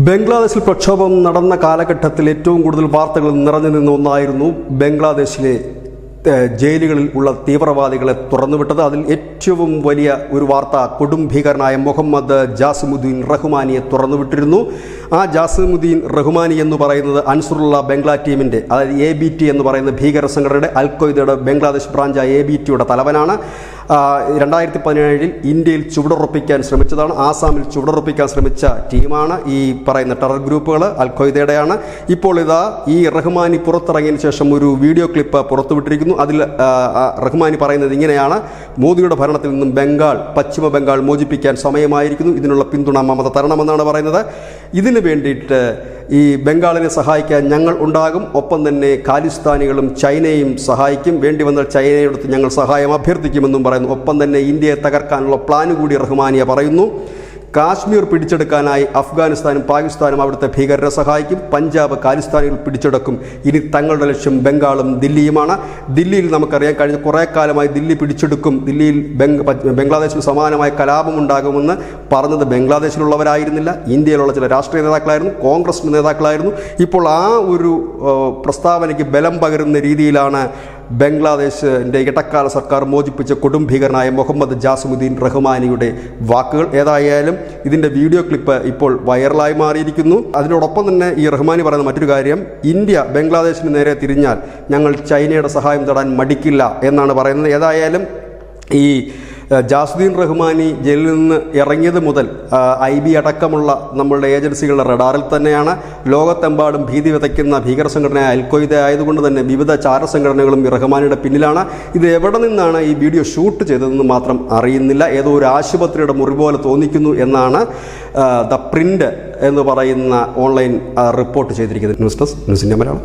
ബംഗ്ലാദേശിൽ പ്രക്ഷോഭം നടന്ന കാലഘട്ടത്തിൽ ഏറ്റവും കൂടുതൽ വാർത്തകൾ നിറഞ്ഞു നിന്ന ഒന്നായിരുന്നു ബംഗ്ലാദേശിലെ ജയിലുകളിൽ ഉള്ള തീവ്രവാദികളെ തുറന്നുവിട്ടത്. അതിൽ ഏറ്റവും വലിയ ഒരു വാർത്ത കൊടും ഭീകരനായ മുഹമ്മദ് ജാസിമുദ്ദീൻ റഹ്മാനിയെ തുറന്നുവിട്ടിരുന്നു. ആ ജാസിമുദ്ദീൻ റഹ്മാനി എന്ന് പറയുന്നത് അൻസുറുള്ള ബംഗ്ലാ ടീമിൻ്റെ, അതായത് ABT എന്ന് പറയുന്ന ഭീകര സംഘടനയുടെ അൽ-ഖ്വയ്ദയുടെ ബംഗ്ലാദേശ് ബ്രാഞ്ചായ ABTയുടെ തലവനാണ്. 2017 ഇന്ത്യയിൽ ചുവടുറപ്പിക്കാൻ ശ്രമിച്ചതാണ്. ആസാമിൽ ചുവടുറപ്പിക്കാൻ ശ്രമിച്ച ടീമാണ് ഈ പറയുന്ന ടെറർ ഗ്രൂപ്പുകൾ, അൽ-ഖ്വയ്ദയുടെയാണ്. ഇപ്പോൾ ഇതാ ഈ റഹ്മാനി പുറത്തിറങ്ങിയതിന് ശേഷം ഒരു വീഡിയോ ക്ലിപ്പ് പുറത്തുവിട്ടിരിക്കുന്നു. അതിൽ റഹ്മാനി പറയുന്നത് ഇങ്ങനെയാണ്: മോദിയുടെ ഭരണത്തിൽ നിന്നും പശ്ചിമ ബംഗാൾ മോചിപ്പിക്കാൻ സമയമായിരിക്കുന്നു. ഇതിനുള്ള പിന്തുണ മമത തരണമെന്നാണ് പറയുന്നത്. ഇതിനു വേണ്ടിയിട്ട് ഈ ബംഗാളിനെ സഹായിക്കാൻ ഞങ്ങൾ ഉണ്ടാകും. ഒപ്പം തന്നെ ഖാലിസ്ഥാനികളും ചൈനയും സഹായിക്കും. വേണ്ടി വന്നാൽ ചൈനയോടത്ത് ഞങ്ങൾ സഹായം അഭ്യർത്ഥിക്കുമെന്നും പറയുന്നു. ഒപ്പം തന്നെ ഇന്ത്യയെ തകർക്കാനുള്ള പ്ലാൻ കൂടി റഹ്മാനിയ പറയുന്നു. കാശ്മീർ പിടിച്ചെടുക്കാനായി അഫ്ഗാനിസ്ഥാനും പാകിസ്ഥാനും അവിടുത്തെ ഭീകരരെ സഹായിക്കും. പഞ്ചാബ് ഖാലിസ്ഥാനികൾ പിടിച്ചെടുക്കും. ഇനി തങ്ങളുടെ ലക്ഷ്യം ബംഗാളും ദില്ലിയുമാണ്. ദില്ലിയിൽ നമുക്കറിയാം, കഴിഞ്ഞ കുറേ കാലമായി ദില്ലി പിടിച്ചെടുക്കും, ദില്ലിയിൽ ബംഗ്ലാദേശിൽ സമാനമായ കലാപമുണ്ടാകുമെന്ന് പറഞ്ഞത് ബംഗ്ലാദേശിലുള്ളവരായിരുന്നില്ല, ഇന്ത്യയിലുള്ള ചില രാഷ്ട്രീയ നേതാക്കളായിരുന്നു, കോൺഗ്രസിൻ്റെ നേതാക്കളായിരുന്നു. ഇപ്പോൾ ആ ഒരു പ്രസ്താവനയ്ക്ക് ബലം പകരുന്ന രീതിയിലാണ് ബംഗ്ലാദേശിൻ്റെ ഇടക്കാല സർക്കാർ മോചിപ്പിച്ച കൊടും ഭീകരനായ മുഹമ്മദ് ജാസിമുദ്ദീൻ റഹ്മാനിയുടെ വാക്കുകൾ. ഏതായാലും ഇതിൻ്റെ വീഡിയോ ക്ലിപ്പ് ഇപ്പോൾ വൈറലായി മാറിയിരിക്കുന്നു. അതിനോടൊപ്പം തന്നെ ഈ റഹ്മാനി പറയുന്ന മറ്റൊരു കാര്യം, ഇന്ത്യ ബംഗ്ലാദേശിന് നേരെ തിരിഞ്ഞാൽ ഞങ്ങൾ ചൈനയുടെ സഹായം തേടാൻ മടിക്കില്ല എന്നാണ് പറയുന്നത്. ഏതായാലും ഈ ജാസിമുദ്ദീൻ റഹ്മാനി ജയിലിൽ നിന്ന് ഇറങ്ങിയത് മുതൽ IB അടക്കമുള്ള നമ്മളുടെ ഏജൻസികളുടെ റഡാറിൽ തന്നെയാണ്. ലോകത്തെമ്പാടും ഭീതി വിതയ്ക്കുന്ന ഭീകര സംഘടനയായ അൽ-ഖ്വയ്ദ ആയതുകൊണ്ട് തന്നെ വിവിധ ചാരസംഘടനകളും ഈ റഹ്മാനിയുടെ പിന്നിലാണ്. ഇത് എവിടെ നിന്നാണ് ഈ വീഡിയോ ഷൂട്ട് ചെയ്തതെന്ന് മാത്രം അറിയുന്നില്ല. ഏതോ ഒരു ആശുപത്രിയുടെ മുറി പോലെ തോന്നിക്കുന്നു എന്നാണ് ദ പ്രിൻ്റ് എന്ന് പറയുന്ന ഓൺലൈൻ റിപ്പോർട്ട് ചെയ്തിരിക്കുന്നത്. News desk, news India Malayalam.